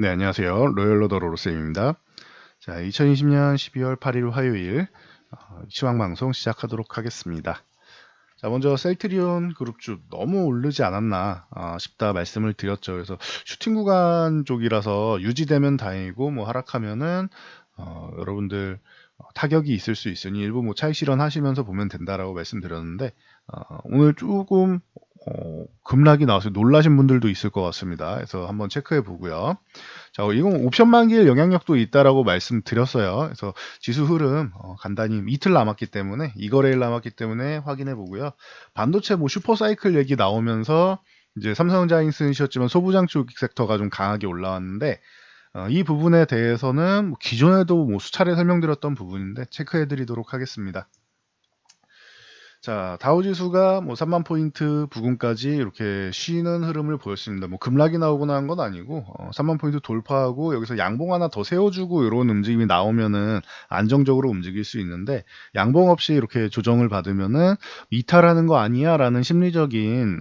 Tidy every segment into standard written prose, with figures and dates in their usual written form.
네, 안녕하세요. 로열러더로로쌤입니다. 자, 2020년 12월 8일 화요일 시황 방송 시작하도록 하겠습니다. 자, 먼저 셀트리온 그룹주 너무 오르지 않았나 싶다 말씀을 드렸죠. 그래서 슈팅 구간 쪽이라서 유지되면 다행이고 뭐 하락하면은 여러분들 타격이 있을 수 있으니 일부 뭐 차익 실현하시면서 보면 된다라고 말씀드렸는데 오늘 조금 급락이 나와서 놀라신 분들도 있을 것 같습니다. 그래서 한번 체크해 보고요. 자, 이건 옵션 만기일 영향력도 있다라고 말씀드렸어요. 그래서 지수 흐름 간단히 이틀 남았기 때문에 2거래일 남았기 때문에 확인해 보고요. 반도체 뭐 슈퍼사이클 얘기 나오면서 이제 삼성전자 인쓰셨지만 소부장 쪽 섹터가 좀 강하게 올라왔는데 이 부분에 대해서는 뭐 기존에도 뭐 수차례 설명드렸던 부분인데 체크해 드리도록 하겠습니다. 자, 다우지수가 뭐 3만 포인트 부근까지 이렇게 쉬는 흐름을 보였습니다. 뭐 급락이 나오거나 한 건 아니고 3만 포인트 돌파하고 여기서 양봉 하나 더 세워주고 이런 움직임이 나오면은 안정적으로 움직일 수 있는데 양봉 없이 이렇게 조정을 받으면은 이탈하는 거 아니야라는 심리적인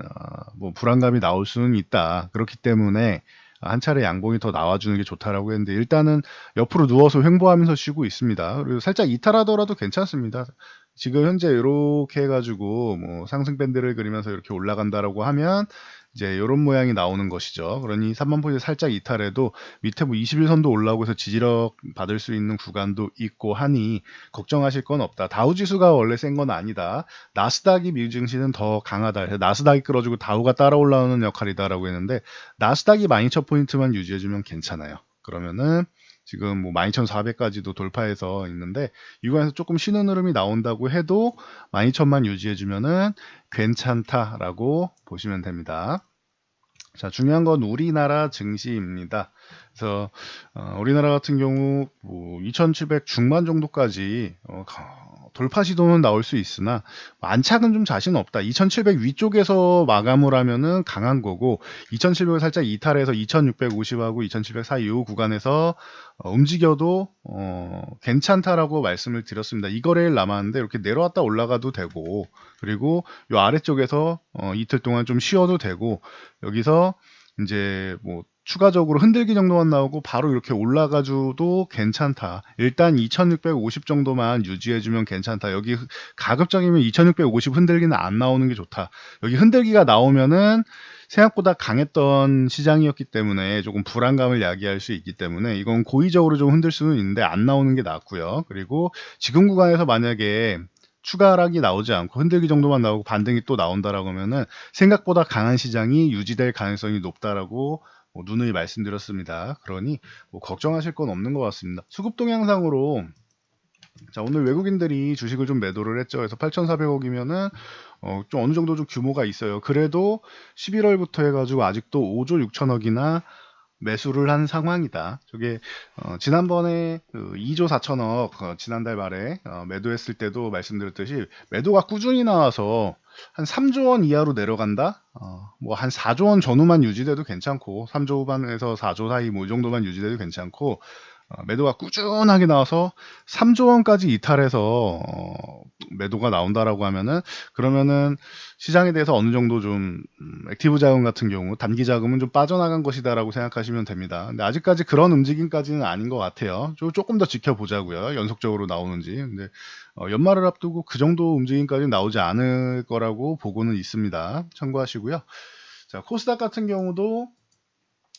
뭐 불안감이 나올 수는 있다. 그렇기 때문에 한 차례 양봉이 더 나와주는 게 좋다라고 했는데 일단은 옆으로 누워서 횡보하면서 쉬고 있습니다. 그리고 살짝 이탈하더라도 괜찮습니다. 지금 현재 이렇게 해가지고 뭐 상승 밴드를 그리면서 이렇게 올라간다라고 하면 이제 이런 모양이 나오는 것이죠. 그러니 3만 포인트 살짝 이탈해도 밑에 뭐 21선도 올라오고 해서 지지력 받을 수 있는 구간도 있고 하니 걱정하실 건 없다. 다우지수가 원래 센 건 아니다. 나스닥이 미증시는 더 강하다. 그래서 나스닥이 끌어주고 다우가 따라 올라오는 역할이다라고 했는데 나스닥이 12,000포인트만 유지해주면 괜찮아요. 그러면은 지금 뭐 12,400까지도 돌파해서 있는데 이 구간에서 조금 쉬는 흐름이 나온다고 해도 12,000만 유지해주면은 괜찮다라고 보시면 됩니다. 자, 중요한 건 우리나라 증시입니다. 그래서 우리나라 같은 경우 뭐 2,700 중반 정도까지 돌파 시도는 나올 수 있으나 안착은 좀 자신 없다. 2,700 위쪽에서 마감을 하면은 강한 거고 2,700을 살짝 이탈해서 2,650하고 2,700 사이 이 구간에서 움직여도 괜찮다라고 말씀을 드렸습니다. 이거래일 남았는데 이렇게 내려왔다 올라가도 되고 그리고 이 아래쪽에서 이틀 동안 좀 쉬어도 되고 여기서 이제 뭐 추가적으로 흔들기 정도만 나오고 바로 이렇게 올라가줘도 괜찮다. 일단 2650 정도만 유지해주면 괜찮다. 여기 가급적이면 2650 흔들기는 안 나오는 게 좋다. 여기 흔들기가 나오면은 생각보다 강했던 시장이었기 때문에 조금 불안감을 야기할 수 있기 때문에 이건 고의적으로 좀 흔들 수는 있는데 안 나오는 게 낫고요. 그리고 지금 구간에서 만약에 추가 하락이 나오지 않고 흔들기 정도만 나오고 반등이 또 나온다라고 하면은 생각보다 강한 시장이 유지될 가능성이 높다라고 뭐 누누이 말씀드렸습니다. 그러니 뭐 걱정하실 건 없는 것 같습니다. 수급 동향상으로 자, 오늘 외국인들이 주식을 좀 매도를 했죠. 그래서 8,400억이면은 좀 어느 정도 좀 규모가 있어요. 그래도 11월부터 해가지고 아직도 5조 6천억이나 매수를 한 상황이다. 저게 지난번에 그 2조 4천억 지난달 말에 매도했을 때도 말씀드렸듯이 매도가 꾸준히 나와서 한 3조 원 이하로 내려간다. 뭐 한 4조 원 전후만 유지돼도 괜찮고 3조 후반에서 4조 사이 뭐 이 정도만 유지돼도 괜찮고 매도가 꾸준하게 나와서 3조 원까지 이탈해서 매도가 나온다라고 하면은 그러면은 시장에 대해서 어느 정도 좀 액티브 자금 같은 경우 단기 자금은 좀 빠져나간 것이다라고 생각하시면 됩니다. 근데 아직까지 그런 움직임까지는 아닌 것 같아요. 조금 더 지켜보자고요. 연속적으로 나오는지. 근데 연말을 앞두고 그 정도 움직임까지 나오지 않을 거라고 보고는 있습니다. 참고하시고요. 자, 코스닥 같은 경우도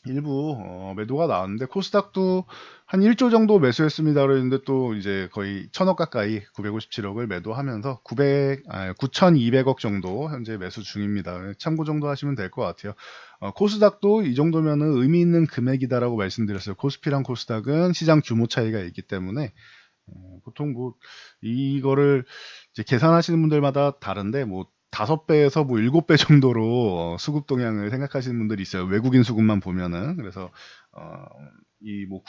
일부 매도가 나왔는데 코스닥도 한 1조 정도 매수했습니다. 그랬는데 또 이제 거의 1,000억 가까이 957억을 매도하면서 9,200억 정도 현재 매수 중입니다. 참고 정도 하시면 될 것 같아요. 코스닥도 이 정도면은 의미 있는 금액이다라고 말씀드렸어요. 코스피랑 코스닥은 시장 규모 차이가 있기 때문에 보통 뭐 이거를 이제 계산하시는 분들마다 다른데 뭐 5배에서 뭐 7배 정도로 수급 동향을 생각하시는 분들이 있어요. 외국인 수급만 보면은. 그래서 이 뭐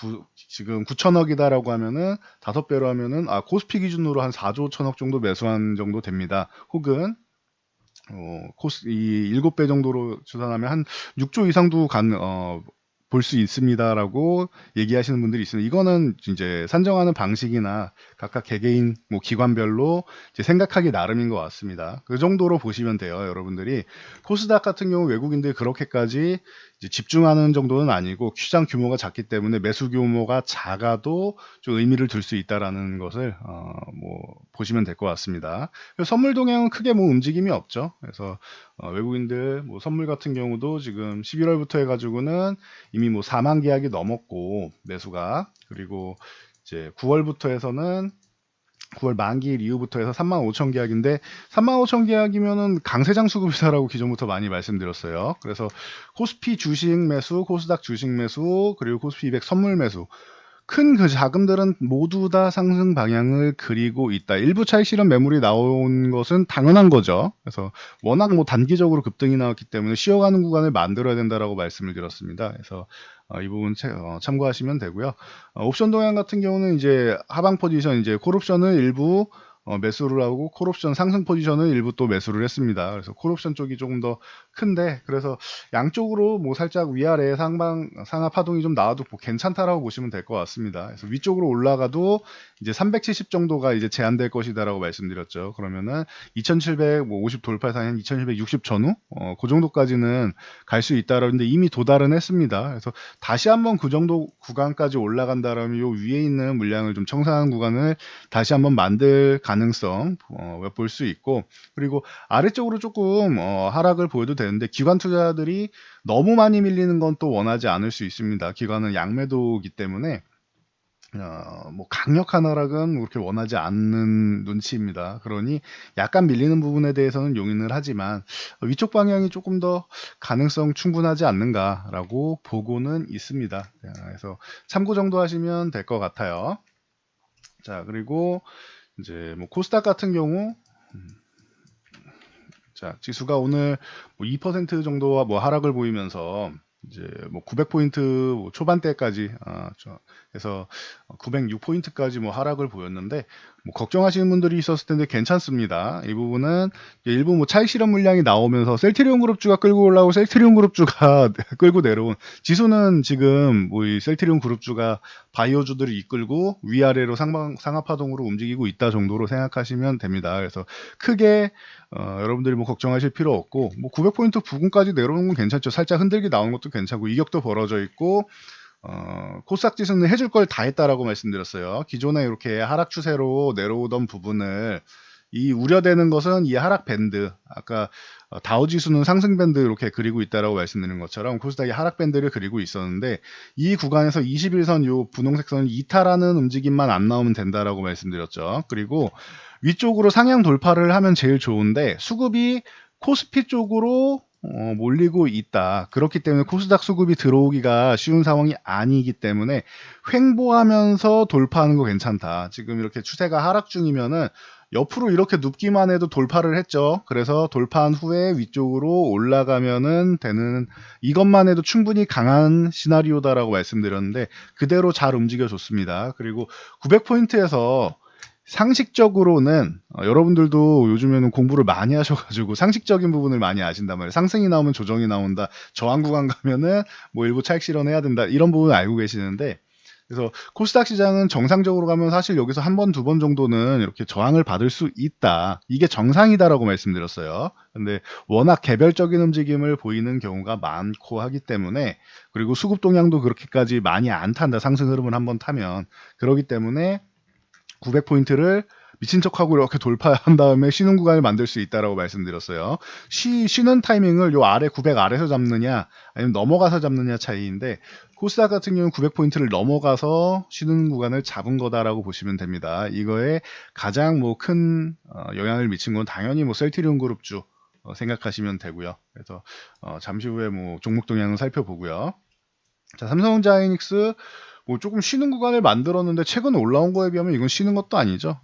지금 9천억이다라고 하면은 5배로 하면은 코스피 기준으로 한 4조 5천억 정도 매수한 정도 됩니다. 혹은 이 7배 정도로 추산하면 한 6조 이상도 볼 수 있습니다라고 얘기하시는 분들이 있습니다. 이거는 이제 산정하는 방식이나 각각 개개인 뭐 기관별로 이제 생각하기 나름인 것 같습니다. 그 정도로 보시면 돼요, 여러분들이. 코스닥 같은 경우 외국인들이 그렇게까지 이제 집중하는 정도는 아니고 시장 규모가 작기 때문에 매수 규모가 작아도 좀 의미를 둘 수 있다라는 것을 뭐 보시면 될 것 같습니다. 선물 동향은 크게 뭐 움직임이 없죠. 그래서 외국인들 뭐 선물 같은 경우도 지금 11월부터 해가지고는 이미 뭐 4만 계약이 넘었고 매수가, 그리고 이제 9월부터 해서는 9월 만기일 이후부터 해서 3만 5천 계약인데 3만 5천 계약이면은 강세장 수급이다라고 기존부터 많이 말씀드렸어요. 그래서 코스피 주식 매수, 코스닥 주식 매수, 그리고 코스피 200 선물 매수, 큰 그 자금들은 모두 다 상승 방향을 그리고 있다. 일부 차익 실현 매물이 나온 것은 당연한 거죠. 그래서 워낙 뭐 단기적으로 급등이 나왔기 때문에 쉬어가는 구간을 만들어야 된다라고 말씀을 드렸습니다. 그래서 이 부분 참고하시면 되고요. 옵션 동향 같은 경우는 이제 하방 포지션, 이제 콜옵션을 일부 매수를 하고 콜옵션 상승 포지션을 일부 또 매수를 했습니다. 그래서 콜옵션 쪽이 조금 더 큰데, 그래서 양쪽으로 뭐 살짝 위아래 상하 파동이 좀 나와도 뭐 괜찮다라고 보시면 될 것 같습니다. 그래서 위쪽으로 올라가도 이제 370 정도가 이제 제한될 것이다라고 말씀드렸죠. 그러면은 2750 돌파 상향 2760 전후 그 정도까지는 갈 수 있다라는데 이미 도달은 했습니다. 그래서 다시 한번 그 정도 구간까지 올라간다라면 요 위에 있는 물량을 좀 청산하는 구간을 다시 한번 만들 가능성 볼 수 있고, 그리고 아래쪽으로 조금 하락을 보여도 되는데 기관 투자들이 너무 많이 밀리는 건 또 원하지 않을 수 있습니다. 기관은 양매도이기 때문에 뭐 강력한 하락은 그렇게 원하지 않는 눈치입니다. 그러니 약간 밀리는 부분에 대해서는 용인을 하지만 위쪽 방향이 조금 더 가능성 충분하지 않는가라고 보고는 있습니다. 그래서 참고 정도 하시면 될 것 같아요. 자, 그리고 이제 뭐 코스닥 같은 경우 자, 지수가 오늘 뭐 2% 정도와 뭐 하락을 보이면서 이제 뭐 900포인트 뭐 초반대까지 그래서 906포인트까지 뭐 하락을 보였는데, 뭐 걱정하시는 분들이 있었을 텐데 괜찮습니다. 이 부분은 일부 뭐 차익 실현 물량이 나오면서 셀트리온 그룹주가 끌고 올라오고 셀트리온 그룹주가 끌고 내려온, 지수는 지금 뭐 이 셀트리온 그룹주가 바이오주들을 이끌고 위아래로 상하 파동으로 움직이고 있다 정도로 생각하시면 됩니다. 그래서 크게 여러분들이 뭐 걱정하실 필요 없고, 뭐 900포인트 부근까지 내려오는 건 괜찮죠. 살짝 흔들기 나오는 것도 괜찮고 이격도 벌어져 있고, 코스닥 지수는 해줄 걸 다 했다라고 말씀드렸어요. 기존에 이렇게 하락 추세로 내려오던 부분을, 이 우려되는 것은 이 하락 밴드, 아까 다우 지수는 상승 밴드 이렇게 그리고 있다라고 말씀드린 것처럼 코스닥이 하락 밴드를 그리고 있었는데, 이 구간에서 21선 요 분홍색 선을 이탈하는 움직임만 안 나오면 된다라고 말씀드렸죠. 그리고 위쪽으로 상향 돌파를 하면 제일 좋은데 수급이 코스피 쪽으로 몰리고 있다. 그렇기 때문에 코스닥 수급이 들어오기가 쉬운 상황이 아니기 때문에 횡보하면서 돌파하는 거 괜찮다. 지금 이렇게 추세가 하락 중이면은 옆으로 이렇게 눕기만 해도 돌파를 했죠. 그래서 돌파한 후에 위쪽으로 올라가면은 되는, 이것만 해도 충분히 강한 시나리오다라고 말씀드렸는데 그대로 잘 움직여줬습니다. 그리고 900포인트에서 상식적으로는 여러분들도 요즘에는 공부를 많이 하셔가지고 상식적인 부분을 많이 아신단 말이에요. 상승이 나오면 조정이 나온다, 저항 구간 가면은 뭐 일부 차익 실현해야 된다, 이런 부분을 알고 계시는데, 그래서 코스닥 시장은 정상적으로 가면 사실 여기서 한 번, 두 번 정도는 이렇게 저항을 받을 수 있다. 이게 정상이다라고 말씀드렸어요. 근데 워낙 개별적인 움직임을 보이는 경우가 많고 하기 때문에, 그리고 수급 동향도 그렇게까지 많이 안 탄다. 상승 흐름을 한번 타면. 그렇기 때문에 900포인트를 미친 척하고 이렇게 돌파한 다음에 쉬는 구간을 만들 수 있다라고 말씀드렸어요. 쉬는 타이밍을 요 아래 900 아래서 잡느냐 아니면 넘어가서 잡느냐 차이인데, 코스닥 같은 경우는 900포인트를 넘어가서 쉬는 구간을 잡은 거다라고 보시면 됩니다. 이거에 가장 뭐 큰 영향을 미친 건 당연히 뭐 셀트리온 그룹주 생각하시면 되고요. 그래서 잠시 후에 뭐 종목 동향을 살펴보고요. 자, 삼성전자 하이닉스 뭐 조금 쉬는 구간을 만들었는데 최근 올라온 거에 비하면 이건 쉬는 것도 아니죠.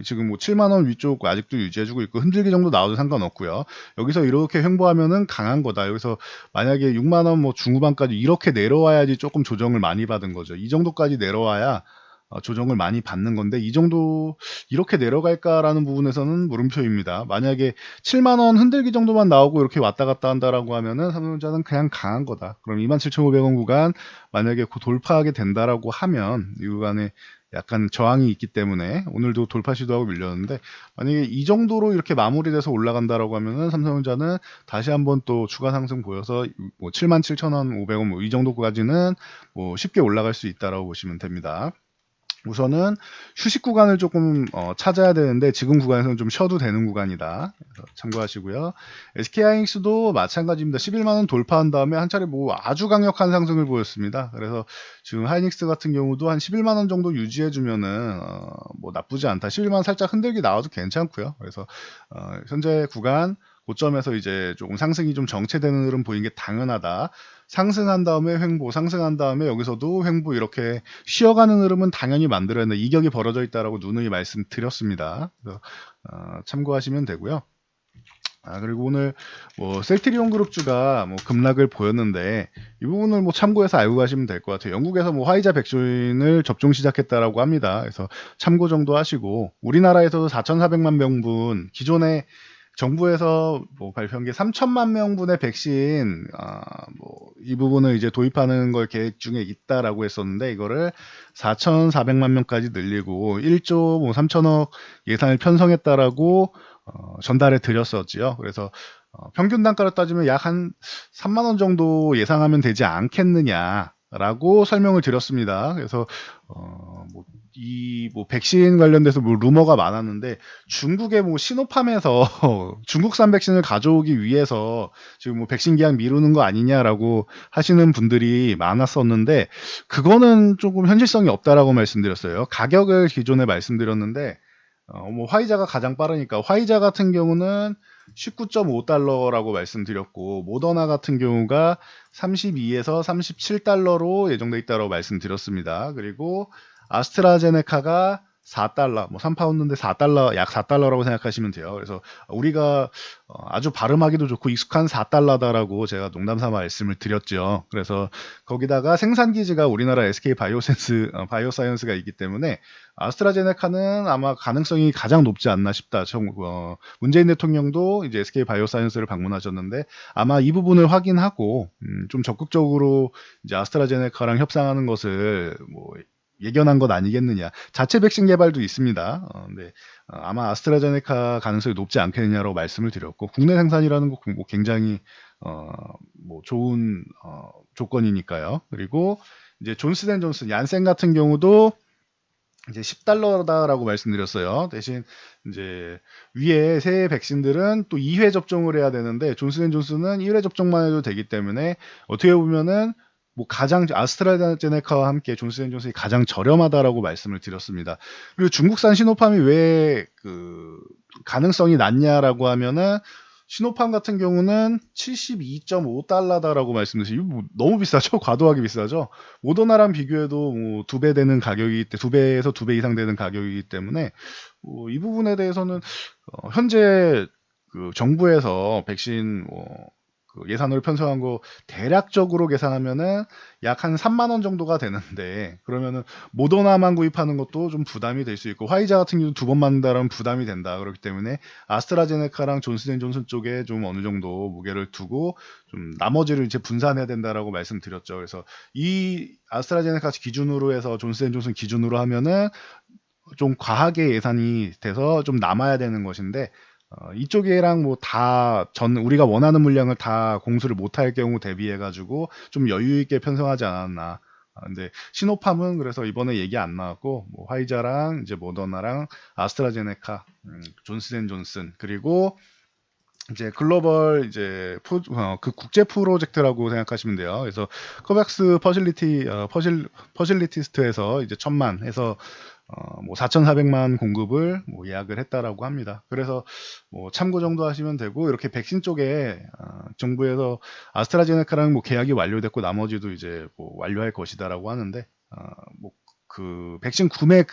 지금 뭐 7만 원 위쪽 아직도 유지해주고 있고 흔들기 정도 나와도 상관없고요. 여기서 이렇게 횡보하면은 강한 거다. 여기서 만약에 6만 원 뭐 중후반까지 이렇게 내려와야지 조금 조정을 많이 받은 거죠. 이 정도까지 내려와야 조정을 많이 받는 건데 이 정도 이렇게 내려갈까라는 부분에서는 물음표입니다. 만약에 7만 원 흔들기 정도만 나오고 이렇게 왔다 갔다 한다라고 하면은 삼성전자는 그냥 강한 거다. 그럼 27,500원 구간 만약에 돌파하게 된다라고 하면 이 구간에 약간 저항이 있기 때문에 오늘도 돌파 시도하고 밀렸는데 만약에 이 정도로 이렇게 마무리돼서 올라간다라고 하면은 삼성전자는 다시 한번 또 추가 상승 보여서 뭐 77,500원 뭐 이 정도까지는 뭐 쉽게 올라갈 수 있다라고 보시면 됩니다. 우선은 휴식 구간을 조금 찾아야 되는데 지금 구간에서는 좀 쉬어도 되는 구간이다. 그래서 참고하시고요. SK하이닉스도 마찬가지입니다. 11만 원 돌파한 다음에 한 차례 뭐 아주 강력한 상승을 보였습니다. 그래서 지금 하이닉스 같은 경우도 한 11만 원 정도 유지해 주면은 뭐 나쁘지 않다. 11만 원 살짝 흔들기 나와도 괜찮고요. 그래서 현재 구간 고점에서 이제 조금 상승이 좀 정체되는 흐름 보이는 게 당연하다. 상승한 다음에 횡보, 상승한 다음에 여기서도 횡보 이렇게 쉬어가는 흐름은 당연히 만들어야 된다. 이격이 벌어져 있다라고 누누이 말씀드렸습니다. 그래서 참고하시면 되고요. 그리고 오늘 뭐 셀트리온 그룹주가 뭐 급락을 보였는데 이 부분을 뭐 참고해서 알고 가시면 될 것 같아요. 영국에서 뭐 화이자 백신을 접종 시작했다라고 합니다. 그래서 참고 정도 하시고 우리나라에서도 4,400만 명분 기존에 정부에서 뭐 발표한 게 3천만 명분의 백신 뭐 이 부분을 이제 도입하는 걸 계획 중에 있다라고 했었는데 이거를 4,400만 명까지 늘리고 1조 뭐 3천억 예산을 편성했다라고 전달해 드렸었지요. 그래서 평균 단가로 따지면 약 한 3만 원 정도 예상하면 되지 않겠느냐라고 설명을 드렸습니다. 그래서 뭐 뭐 백신 관련돼서 뭐 루머가 많았는데 중국의 뭐 시노팜에서 중국산 백신을 가져오기 위해서 지금 뭐 백신 계약 미루는 거 아니냐라고 하시는 분들이 많았었는데 그거는 조금 현실성이 없다라고 말씀드렸어요. 가격을 기존에 말씀드렸는데 뭐 화이자가 가장 빠르니까 화이자 같은 경우는 19.5달러라고 말씀드렸고 모더나 같은 경우가 32에서 37달러로 예정돼 있다고 말씀드렸습니다. 그리고 아스트라제네카가 4달러, 뭐 3파운드인데 4달러, 약 4달러라고 생각하시면 돼요. 그래서 우리가 아주 발음하기도 좋고 익숙한 4달러다라고 제가 농담삼아 말씀을 드렸죠. 그래서 거기다가 생산 기지가 우리나라 SK 바이오사이언스가 있기 때문에 아스트라제네카는 아마 가능성이 가장 높지 않나 싶다. 문재인 대통령도 이제 SK 바이오사이언스를 방문하셨는데 아마 이 부분을 확인하고 좀 적극적으로 이제 아스트라제네카랑 협상하는 것을 뭐 예견한 것 아니겠느냐. 자체 백신 개발도 있습니다. 근데 아마 아스트라제네카 가능성이 높지 않겠느냐라고 말씀을 드렸고 국내 생산이라는 거 뭐 굉장히 뭐 좋은 조건이니까요. 그리고 이제 존슨앤존슨 얀센 같은 경우도 이제 10달러다라고 말씀드렸어요. 대신 이제 위에 세 백신들은 또 2회 접종을 해야 되는데 존슨앤존슨은 1회 접종만 해도 되기 때문에 어떻게 보면은 뭐 가장 아스트라제네카와 함께 존슨앤존슨이 가장 저렴하다라고 말씀을 드렸습니다. 그리고 중국산 시노팜이 왜 그 가능성이 낮냐라고 하면은 시노팜 같은 경우는 72.5달러다라고 말씀드렸어요. 이거 뭐 너무 비싸죠? 과도하게 비싸죠? 모더나랑 비교해도 뭐 2배 되는 가격이기 때문에 2배에서 2배 이상 되는 가격이기 때문에 이 부분에 대해서는 현재 그 정부에서 백신 그 예산으로 편성한 거 대략적으로 계산하면은 약 한 3만 원 정도가 되는데 그러면은 모더나만 구입하는 것도 좀 부담이 될 수 있고 화이자 같은 경우도 두 번 맞는다면 부담이 된다. 그렇기 때문에 아스트라제네카랑 존슨앤존슨 쪽에 좀 어느 정도 무게를 두고 좀 나머지를 이제 분산해야 된다라고 말씀드렸죠. 그래서 이 아스트라제네카 기준으로 해서 존슨앤존슨 기준으로 하면은 좀 과하게 예산이 돼서 좀 남아야 되는 것인데 이쪽이랑 뭐 우리가 원하는 물량을 다 공수를 못할 경우 대비해 가지고 좀 여유 있게 편성하지 않았나. 근데 시노팜은 그래서 이번에 얘기 안 나왔고 뭐 화이자랑 이제 모더나랑 아스트라제네카, 존슨앤존슨 그리고 이제 글로벌 이제 그 국제 프로젝트라고 생각하시면 돼요. 그래서 코백스 퍼실리티스트에서 이제 1,000만 해서 뭐 4,400만 공급을 뭐 예약을 했다라고 합니다. 그래서 뭐 참고 정도 하시면 되고 이렇게 백신 쪽에 정부에서 아스트라제네카랑 뭐 계약이 완료됐고 나머지도 이제 뭐 완료할 것이다라고 하는데 뭐 그 백신 구매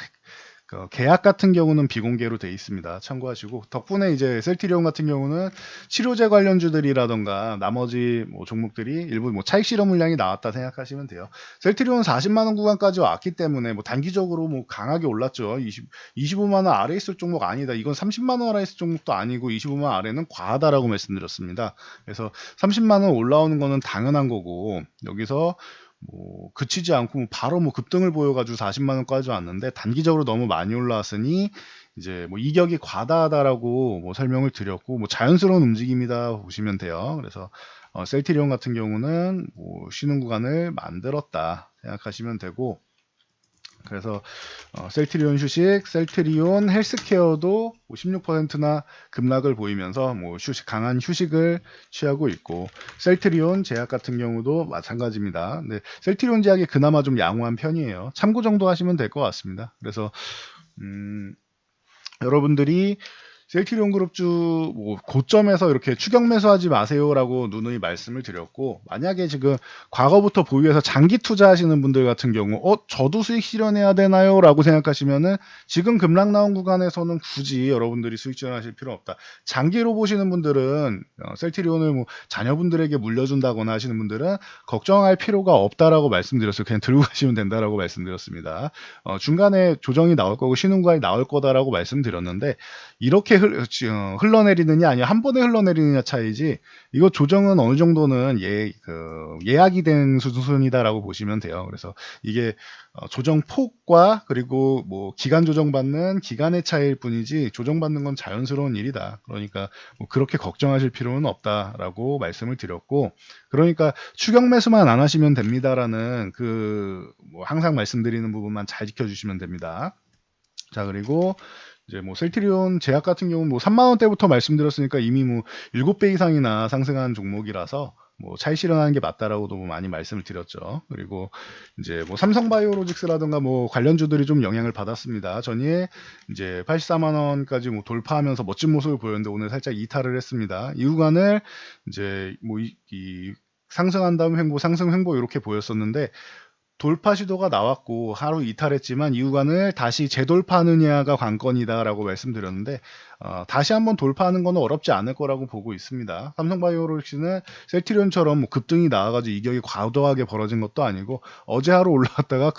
계약 같은 경우는 비공개로 돼 있습니다. 참고하시고 덕분에 이제 셀트리온 같은 경우는 치료제 관련주들이라던가 나머지 뭐 종목들이 일부 뭐 차익 실현 물량이 나왔다 생각하시면 돼요. 셀트리온 40만 원 구간까지 왔기 때문에 뭐 단기적으로 뭐 강하게 올랐죠. 25만 원 아래 있을 종목 아니다. 이건 30만 원 아래 있을 종목도 아니고 25만 원 아래는 과하다라고 말씀드렸습니다. 그래서 30만 원 올라오는 거는 당연한 거고 여기서 뭐 그치지 않고 바로 뭐 급등을 보여가지고 40만 원까지 왔는데 단기적으로 너무 많이 올라왔으니 이제 뭐 이격이 과다하다라고 뭐 설명을 드렸고 뭐 자연스러운 움직임이다 보시면 돼요. 그래서 셀트리온 같은 경우는 뭐 쉬는 구간을 만들었다 생각하시면 되고 그래서 셀트리온 휴식, 셀트리온 헬스케어도 16%나 급락을 보이면서 뭐 강한 휴식을 취하고 있고 셀트리온 제약 같은 경우도 마찬가지입니다. 근데 셀트리온 제약이 그나마 좀 양호한 편이에요. 참고 정도 하시면 될 것 같습니다. 그래서 여러분들이 셀트리온 그룹주 뭐 고점에서 이렇게 추격 매수하지 마세요라고 누누이 말씀을 드렸고 만약에 지금 과거부터 보유해서 장기 투자하시는 분들 같은 경우 저도 수익 실현해야 되나요? 라고 생각하시면은 지금 급락 나온 구간에서는 굳이 여러분들이 수익 실현하실 필요 없다. 장기로 보시는 분들은 셀트리온을 뭐 자녀분들에게 물려준다거나 하시는 분들은 걱정할 필요가 없다라고 말씀드렸어요. 그냥 들고 가시면 된다라고 말씀드렸습니다. 중간에 조정이 나올 거고 쉬는 구간이 나올 거다라고 말씀드렸는데 이렇게 흘러내리느냐 아니면 한 번에 흘러내리느냐 차이지 이거 조정은 어느 정도는 예약이 된 수준이다라고 보시면 돼요. 그래서 이게 조정 폭과 그리고 뭐 기간 조정받는 기간의 차이일 뿐이지 조정받는 건 자연스러운 일이다. 그러니까 뭐 그렇게 걱정하실 필요는 없다라고 말씀을 드렸고 그러니까 추격 매수만 안 하시면 됩니다라는 뭐 항상 말씀드리는 부분만 잘 지켜주시면 됩니다. 자 그리고 이제 뭐 셀트리온 제약 같은 경우는 뭐 3만 원대부터 말씀드렸으니까 이미 뭐 7배 이상이나 상승한 종목이라서 뭐 차익 실현하는 게 맞다라고도 많이 말씀을 드렸죠. 그리고 이제 뭐 삼성바이오로직스라든가 뭐 관련주들이 좀 영향을 받았습니다. 전일 이제 84만 원까지 뭐 돌파하면서 멋진 모습을 보였는데 오늘 살짝 이탈을 했습니다. 이 구간을 이제 뭐 이 상승한 다음 횡보, 상승 횡보 이렇게 보였었는데 돌파 시도가 나왔고 하루 이탈했지만 이 구간을 다시 재돌파하느냐가 관건이다라고 말씀드렸는데 다시 한번 돌파하는 건 어렵지 않을 거라고 보고 있습니다. 삼성바이오로직스는 셀트리온처럼 뭐 급등이 나와가지고 이격이 과도하게 벌어진 것도 아니고 어제 하루 올라갔다가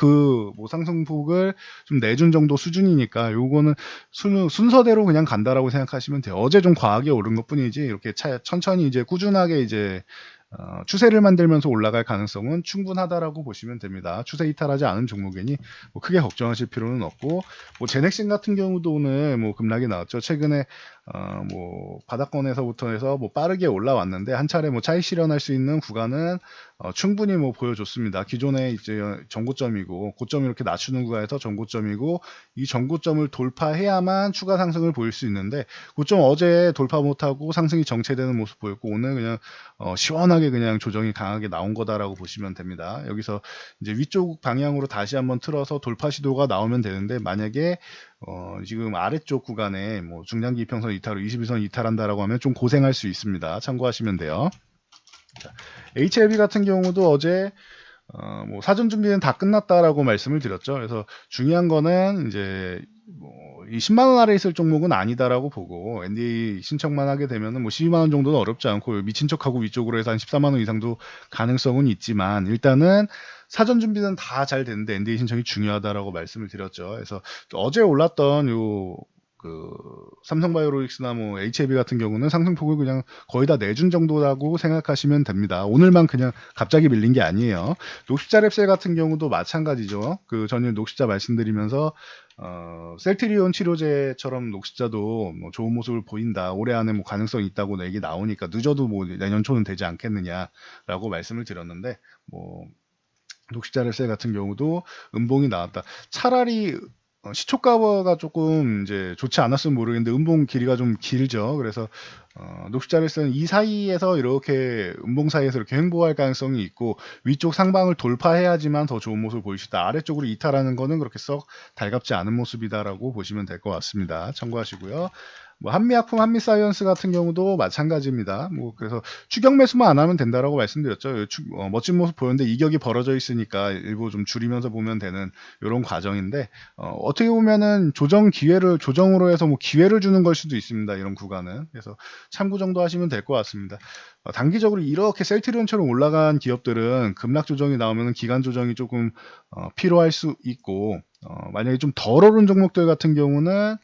뭐 상승폭을 좀 내준 정도 수준이니까 요거는 순서대로 그냥 간다라고 생각하시면 돼요. 어제 좀 과하게 오른 것뿐이지 이렇게 천천히 이제 꾸준하게 이제 추세를 만들면서 올라갈 가능성은 충분하다라고 보시면 됩니다. 추세 이탈하지 않은 종목이니 뭐 크게 걱정하실 필요는 없고 뭐 제넥신 같은 경우도 오늘 뭐 급락이 나왔죠. 최근에 뭐 바닥권에서부터 해서 뭐 빠르게 올라왔는데 한 차례 뭐 차익 실현할 수 있는 구간은 충분히 뭐 보여줬습니다. 기존에 이제 전고점이고 고점 이렇게 낮추는 구간에서 전고점이고 이 전고점을 돌파해야만 추가 상승을 보일 수 있는데 고점 어제 돌파 못하고 상승이 정체되는 모습 보였고 오늘 그냥 시원하게 그냥 조정이 강하게 나온 거다라고 보시면 됩니다. 여기서 이제 위쪽 방향으로 다시 한번 틀어서 돌파 시도가 나오면 되는데 만약에 지금 아래쪽 구간에 뭐 중장기 이평선 이탈 후 21선 이탈한다라고 하면 좀 고생할 수 있습니다. 참고하시면 돼요. 자, HLB 같은 경우도 어제 뭐 사전 준비는 다 끝났다라고 말씀을 드렸죠. 그래서 중요한 거는 이제 이 10만 원 아래 있을 종목은 아니다라고 보고 NDA 신청만 하게 되면은 뭐 12만 원 정도는 어렵지 않고 미친 척하고 위쪽으로 해서 한 14만 원 이상도 가능성은 있지만 일단은 사전 준비는 다 잘 됐는데 NDA 신청이 중요하다라고 말씀을 드렸죠. 그래서 어제 올랐던 삼성바이오로직스나 뭐 HLB 같은 경우는 상승폭을 그냥 거의 다 내준 정도라고 생각하시면 됩니다. 오늘만 그냥 갑자기 밀린 게 아니에요. 녹십자 랩셀 같은 경우도 마찬가지죠. 전일 녹십자 말씀드리면서 셀트리온 치료제처럼 녹십자도 뭐 좋은 모습을 보인다. 올해 안에 뭐 가능성이 있다고 얘기 나오니까 늦어도 뭐 내년 초는 되지 않겠느냐라고 말씀을 드렸는데 뭐 녹십자 랩셀 같은 경우도 음봉이 나왔다. 차라리 시초가가 조금 이제 좋지 않았으면 모르겠는데 음봉 길이가 좀 길죠. 그래서 녹십자를 이 사이에서 이렇게 음봉 사이에서 이렇게 횡보할 가능성이 있고 위쪽 상방을 돌파해야지만 더 좋은 모습을 보일 수 있다. 아래쪽으로 이탈하는 거는 그렇게 썩 달갑지 않은 모습이다라고 보시면 될 것 같습니다. 참고하시고요. 뭐 한미약품, 한미사이언스 같은 경우도 마찬가지입니다. 뭐 그래서 추격 매수만 안 하면 된다라고 말씀드렸죠. 멋진 모습 보였는데 이격이 벌어져 있으니까 일부 좀 줄이면서 보면 되는 이런 과정인데 어떻게 보면은 조정으로 해서 뭐 기회를 주는 걸 수도 있습니다. 이런 구간은. 그래서 참고 정도 하시면 될 것 같습니다. 단기적으로 이렇게 셀트리온처럼 올라간 기업들은 급락 조정이 나오면 기간 조정이 조금 필요할 수 있고 만약에 좀 덜 오른 종목들 같은 경우는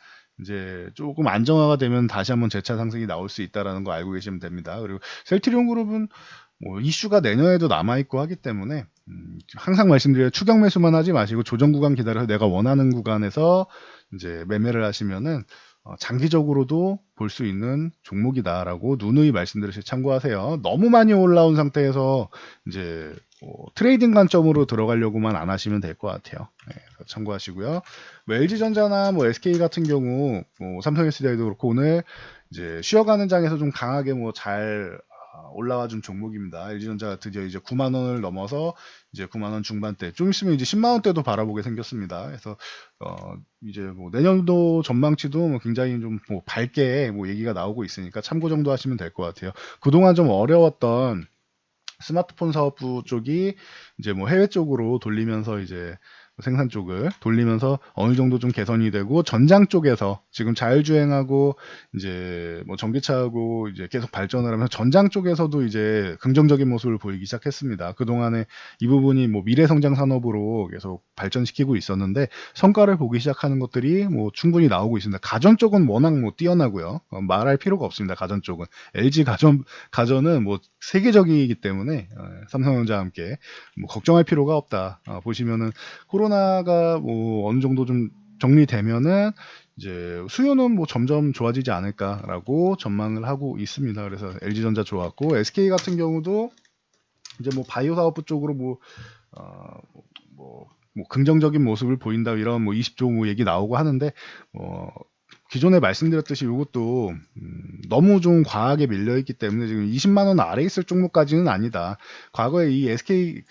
이제 조금 안정화가 되면 다시 한번 재차 상승이 나올 수 있다라는 거 알고 계시면 됩니다. 그리고 셀트리온 그룹은 뭐 이슈가 내년에도 남아있고 하기 때문에 항상 말씀드려요. 추격 매수만 하지 마시고 조정 구간 기다려서 내가 원하는 구간에서 이제 매매를 하시면은 장기적으로도 볼 수 있는 종목이다라고 누누이 말씀드려서 참고하세요. 너무 많이 올라온 상태에서 이제 트레이딩 관점으로 들어가려고만 안 하시면 될 것 같아요. 네, 참고하시고요. 뭐 LG전자나 뭐 SK 같은 경우, 뭐 삼성 SDI도 그렇고 오늘 이제 쉬어가는 장에서 좀 강하게 뭐 잘 올라와 준 종목입니다. LG전자가 드디어 이제 9만 원을 넘어서 이제 9만 원 중반대, 좀 있으면 이제 10만 원대도 바라보게 생겼습니다. 그래서 이제 뭐 내년도 전망치도 뭐 굉장히 좀 뭐 밝게 뭐 얘기가 나오고 있으니까 참고 정도 하시면 될 것 같아요. 그동안 좀 어려웠던 스마트폰 사업부 쪽이 이제 뭐 해외 쪽으로 돌리면서 이제 생산 쪽을 돌리면서 어느 정도 좀 개선이 되고 전장 쪽에서 지금 자율주행하고 이제 뭐 전기차하고 이제 계속 발전을 하면서 전장 쪽에서도 이제 긍정적인 모습을 보이기 시작했습니다. 그동안에 이 부분이 뭐 미래 성장 산업으로 계속 발전시키고 있었는데 성과를 보기 시작하는 것들이 뭐 충분히 나오고 있습니다. 가전 쪽은 워낙 뭐 뛰어나고요. 말할 필요가 없습니다. 가전 쪽은 LG 가전은 뭐 세계적이기 때문에 삼성전자와 함께 뭐 걱정할 필요가 없다. 보시면은 코로나가 뭐 어느 정도 좀 정리되면은 이제 수요는 뭐 점점 좋아지지 않을까라고 전망을 하고 있습니다. 그래서 LG전자 좋았고 SK 같은 경우도 이제 뭐 바이오 사업부 쪽으로 어, 뭐 긍정적인 모습을 보인다 이런 뭐 20조 뭐 얘기 나오고 하는데 기존에 말씀드렸듯이 이것도 너무 좀 과하게 밀려있기 때문에 지금 20만 원 아래 있을 종목까지는 아니다. 과거에 이 LK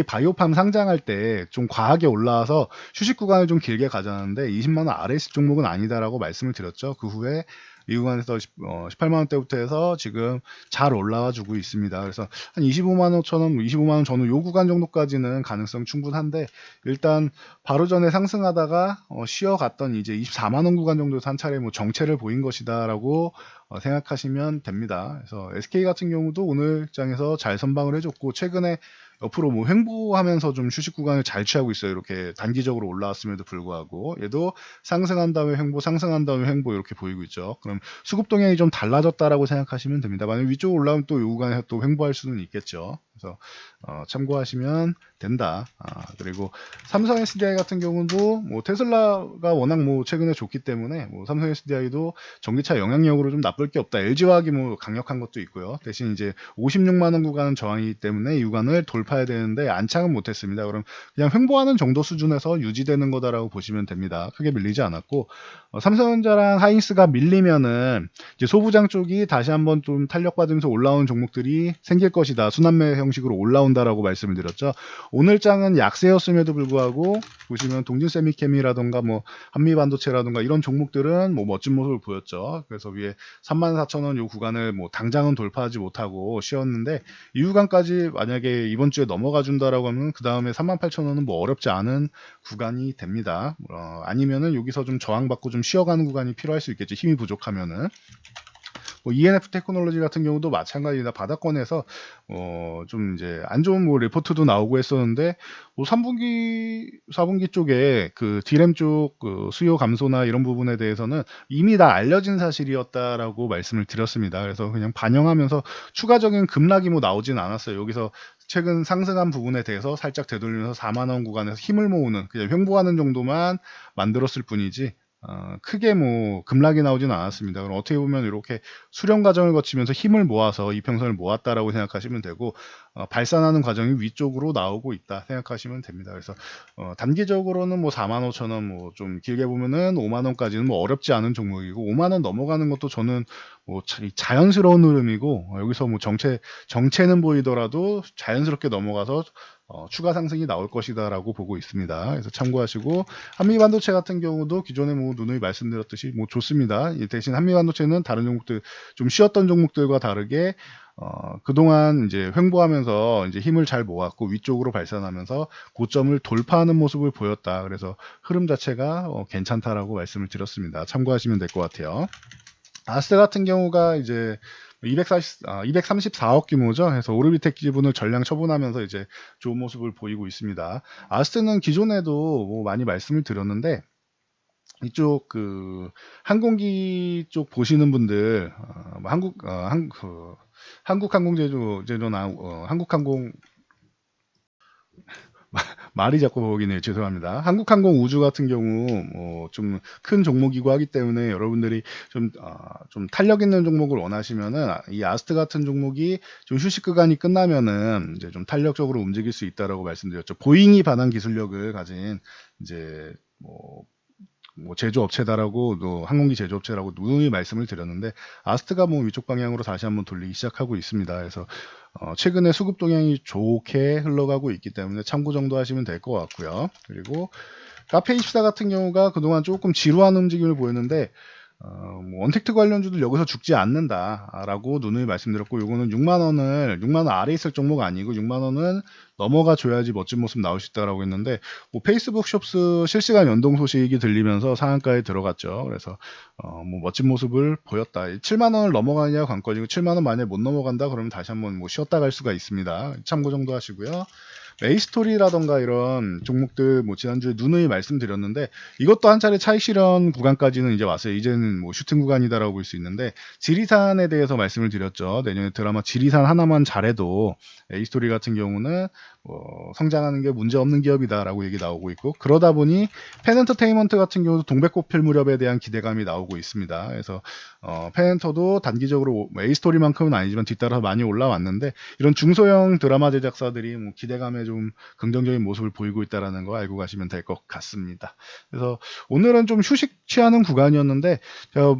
바이오팜 상장할 때 좀 과하게 올라와서 휴식 구간을 좀 길게 가져왔는데 20만 원 아래 있을 종목은 아니다라고 말씀을 드렸죠. 그 후에 이 구간에서 18만 원대부터 해서 지금 잘 올라와 주고 있습니다. 그래서 한 25만 5천 원, 25만 원 전후 요 구간 정도까지는 가능성 충분한데 일단 바로 전에 상승하다가 쉬어갔던 이제 24만 원 구간 정도에서 한 차례 뭐 정체를 보인 것이다라고 생각하시면 됩니다. 그래서 SK 같은 경우도 오늘 장에서 잘 선방을 해줬고 최근에 옆으로 뭐 횡보하면서 좀 휴식 구간을 잘 취하고 있어요. 이렇게 단기적으로 올라왔음에도 불구하고 얘도 상승한 다음에 횡보, 상승한 다음에 횡보 이렇게 보이고 있죠. 그럼 수급 동향이 좀 달라졌다라고 생각하시면 됩니다. 만약 위쪽으로 올라오면 또 이 구간에서 또 횡보할 수는 있겠죠. 그래서 참고하시면 된다. 그리고 삼성 SDI 같은 경우도 뭐 테슬라가 워낙 뭐 최근에 좋기 때문에 뭐 삼성 SDI도 전기차 영향력으로 좀 나쁠 게 없다. LG화학이 뭐 강력한 것도 있고요. 대신 이제 56만 원 구간은 저항이기 때문에 이 구간을 돌파해야 되는데 안착은 못했습니다. 그럼 그냥 횡보하는 정도 수준에서 유지되는 거다라고 보시면 됩니다. 크게 밀리지 않았고 삼성전자랑 하이닉스가 밀리면은 이제 소부장 쪽이 다시 한번 좀 탄력받으면서 올라온 종목들이 생길 것이다. 순환매 형식으로 올라온다라고 말씀을 드렸죠. 오늘 장은 약세였음에도 불구하고 보시면 동진세미캠이라던가 뭐 한미반도체라던가 이런 종목들은 뭐 멋진 모습을 보였죠. 그래서 위에 34,000원 요 구간을 뭐 당장은 돌파하지 못하고 쉬었는데 이 구간까지 만약에 이번 주에 넘어가 준다라고 하면 그 다음에 38,000원은 뭐 어렵지 않은 구간이 됩니다. 아니면은 여기서 좀 저항받고 좀 쉬어가는 구간이 필요할 수 있겠죠. 힘이 부족하면은. 뭐 ENF 테크놀로지 같은 경우도 마찬가지다. 바닥권에서 좀 이제 안 좋은 뭐 리포트도 나오고 했었는데 뭐 3분기, 4분기 쪽에 그 디램 쪽 그 수요 감소나 이런 부분에 대해서는 이미 다 알려진 사실이었다라고 말씀을 드렸습니다. 그래서 그냥 반영하면서 추가적인 급락이 뭐 나오진 않았어요. 여기서 최근 상승한 부분에 대해서 살짝 되돌리면서 4만 원 구간에서 힘을 모으는 그냥 횡보하는 정도만 만들었을 뿐이지 크게 뭐 급락이 나오진 않았습니다. 그럼 어떻게 보면 이렇게 수렴 과정을 거치면서 힘을 모아서 이평선을 모았다라고 생각하시면 되고 발산하는 과정이 위쪽으로 나오고 있다 생각하시면 됩니다. 그래서 단기적으로는 뭐 45,000원 뭐 좀 길게 보면은 5만 원까지는 뭐 어렵지 않은 종목이고 5만 원 넘어가는 것도 저는 뭐 자연스러운 흐름이고 여기서 뭐 정체는 보이더라도 자연스럽게 넘어가서 추가 상승이 나올 것이다라고 보고 있습니다. 그래서 참고하시고 한미반도체 같은 경우도 기존에 뭐 누누이 말씀드렸듯이 뭐 좋습니다. 대신 한미반도체는 다른 종목들 좀 쉬었던 종목들과 다르게 그동안 이제 횡보하면서 이제 힘을 잘 모았고 위쪽으로 발산하면서 고점을 돌파하는 모습을 보였다. 그래서 흐름 자체가 괜찮다라고 말씀을 드렸습니다. 참고하시면 될 것 같아요. 아스트 같은 경우가 이제 234억 규모죠. 그래서 오르비텍 지분을 전량 처분하면서 이제 좋은 모습을 보이고 있습니다. 아스트는 기존에도 뭐 많이 말씀을 드렸는데 이쪽 그 항공기 쪽 보시는 분들 뭐 한국항공제조나 한국항공 말이 자꾸 보기네요. 죄송합니다. 한국항공 우주 같은 경우 좀 큰 종목이고 하기 때문에 여러분들이 좀 탄력 있는 종목을 원하시면은 이 아스트 같은 종목이 좀 휴식 구간이 끝나면은 이제 좀 탄력적으로 움직일 수 있다라고 말씀드렸죠. 보잉이 반한 기술력을 가진 이제 제조업체다라고 또 항공기 제조업체라고 누누이 말씀을 드렸는데 아스트가 뭐 위쪽 방향으로 다시 한번 돌리기 시작하고 있습니다. 그래서 최근에 수급 동향이 좋게 흘러가고 있기 때문에 참고 정도 하시면 될 것 같고요. 그리고 카페24 같은 경우가 그동안 조금 지루한 움직임을 보였는데 뭐 언택트 관련주들 여기서 죽지 않는다라고 누누이 말씀드렸고 요거는 6만 원 아래 있을 종목 아니고 6만 원은 넘어가 줘야지 멋진 모습 나올 수 있다라고 했는데 뭐 페이스북 숍스 실시간 연동 소식이 들리면서 상한가에 들어갔죠. 그래서 뭐 멋진 모습을 보였다. 7만 원을 넘어가느냐 관건이고 7만 원 만약에 못 넘어간다 그러면 다시 한번 뭐 쉬었다 갈 수가 있습니다. 참고 정도 하시고요. 메이스토리라던가 이런 종목들 뭐 지난주에 누누이 말씀드렸는데 이것도 한 차례 차익 실현 구간까지는 이제 왔어요. 이제는 뭐 슈팅 구간이다라고 볼 수 있는데 지리산에 대해서 말씀을 드렸죠. 내년에 드라마 지리산 하나만 잘해도 메이스토리 같은 경우는 성장하는 게 문제 없는 기업이다라고 얘기 나오고 있고 그러다 보니 펜엔터테인먼트 같은 경우도 동백꽃필 무렵에 대한 기대감이 나오고 있습니다. 그래서 펜엔터도 단기적으로 메이스토리만큼은 아니지만 뒤따라서 많이 올라왔는데 이런 중소형 드라마 제작사들이 뭐 기대감에 좀 긍정적인 모습을 보이고 있다는 거 알고 가시면 될 것 같습니다. 그래서 오늘은 좀 휴식 취하는 구간이었는데 제가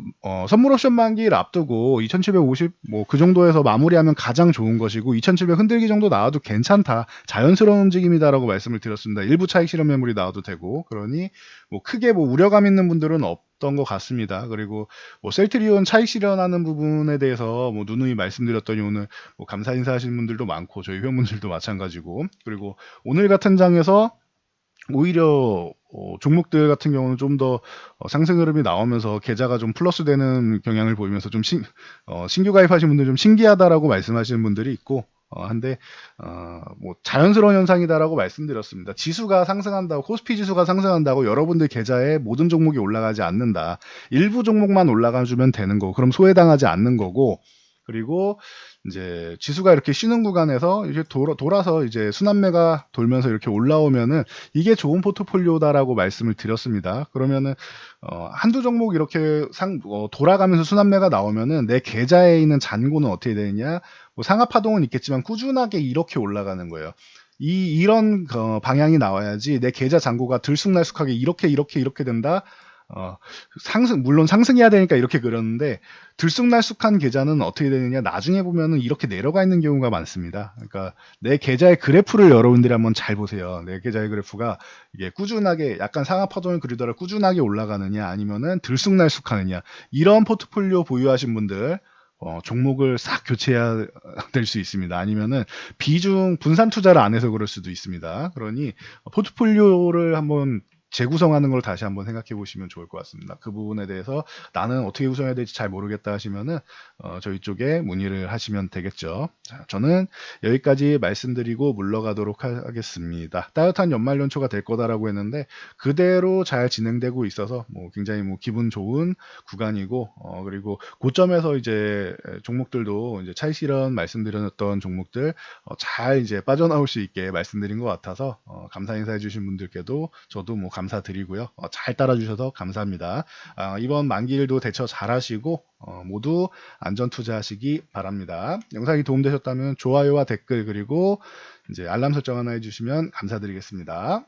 선물 옵션 만기를 앞두고 2750 뭐 그 정도에서 마무리하면 가장 좋은 것이고 2700 흔들기 정도 나와도 괜찮다. 자연스러운 움직임이다라고 말씀을 드렸습니다. 일부 차익 실현 매물이 나와도 되고 그러니 뭐 크게 뭐 우려감 있는 분들은 없던 것 같습니다. 그리고 뭐 셀트리온 차익 실현하는 부분에 대해서 뭐 누누이 말씀드렸더니 오늘 뭐 감사 인사하시는 분들도 많고 저희 회원분들도 마찬가지고 그리고 오늘 같은 장에서 오히려 종목들 같은 경우는 좀 더 상승 흐름이 나오면서 계좌가 좀 플러스되는 경향을 보이면서 좀 신규 가입하신 분들 좀 신기하다라고 말씀하시는 분들이 있고 한데 뭐 자연스러운 현상이다라고 말씀드렸습니다. 지수가 상승한다고 코스피 지수가 상승한다고 여러분들 계좌에 모든 종목이 올라가지 않는다. 일부 종목만 올라가주면 되는 거고 그럼 소외당하지 않는 거고 그리고 이제 지수가 이렇게 쉬는 구간에서 이제 돌아서 이제 순환매가 돌면서 이렇게 올라오면은 이게 좋은 포트폴리오다라고 말씀을 드렸습니다. 그러면은 한두 종목 이렇게 돌아가면서 순환매가 나오면은 내 계좌에 있는 잔고는 어떻게 되느냐? 뭐 상하 파동은 있겠지만 꾸준하게 이렇게 올라가는 거예요. 이런 방향이 나와야지 내 계좌 잔고가 들쑥날쑥하게 이렇게 된다. 물론 상승해야 되니까 이렇게 그렸는데, 들쑥날쑥한 계좌는 어떻게 되느냐, 나중에 보면은 이렇게 내려가 있는 경우가 많습니다. 그러니까 내 계좌의 그래프를 여러분들이 한번 잘 보세요. 내 계좌의 그래프가 이게 꾸준하게 약간 상하 파동을 그리더라도 꾸준하게 올라가느냐, 아니면은 들쑥날쑥하느냐, 이런 포트폴리오 보유하신 분들, 종목을 싹 교체해야 될 수 있습니다. 아니면은 비중 분산 투자를 안 해서 그럴 수도 있습니다. 그러니 포트폴리오를 한번 재구성하는 걸 다시 한번 생각해 보시면 좋을 것 같습니다. 그 부분에 대해서 나는 어떻게 구성해야 될지 잘 모르겠다 하시면은 저희 쪽에 문의를 하시면 되겠죠. 자, 저는 여기까지 말씀드리고 물러가도록 하겠습니다. 따뜻한 연말 연초가 될 거다라고 했는데 그대로 잘 진행되고 있어서 뭐 굉장히 뭐 기분 좋은 구간이고 그리고 고점에서 이제 종목들도 이제 차익 실현 말씀드렸던 종목들 잘 이제 빠져나올 수 있게 말씀드린 것 같아서 감사 인사해 주신 분들께도 저도 뭐 감사드리고요. 잘 따라주셔서 감사합니다. 이번 만기일도 대처 잘 하시고 모두 안전 투자하시기 바랍니다. 영상이 도움되셨다면 좋아요와 댓글 그리고 이제 알람 설정 하나 해주시면 감사드리겠습니다.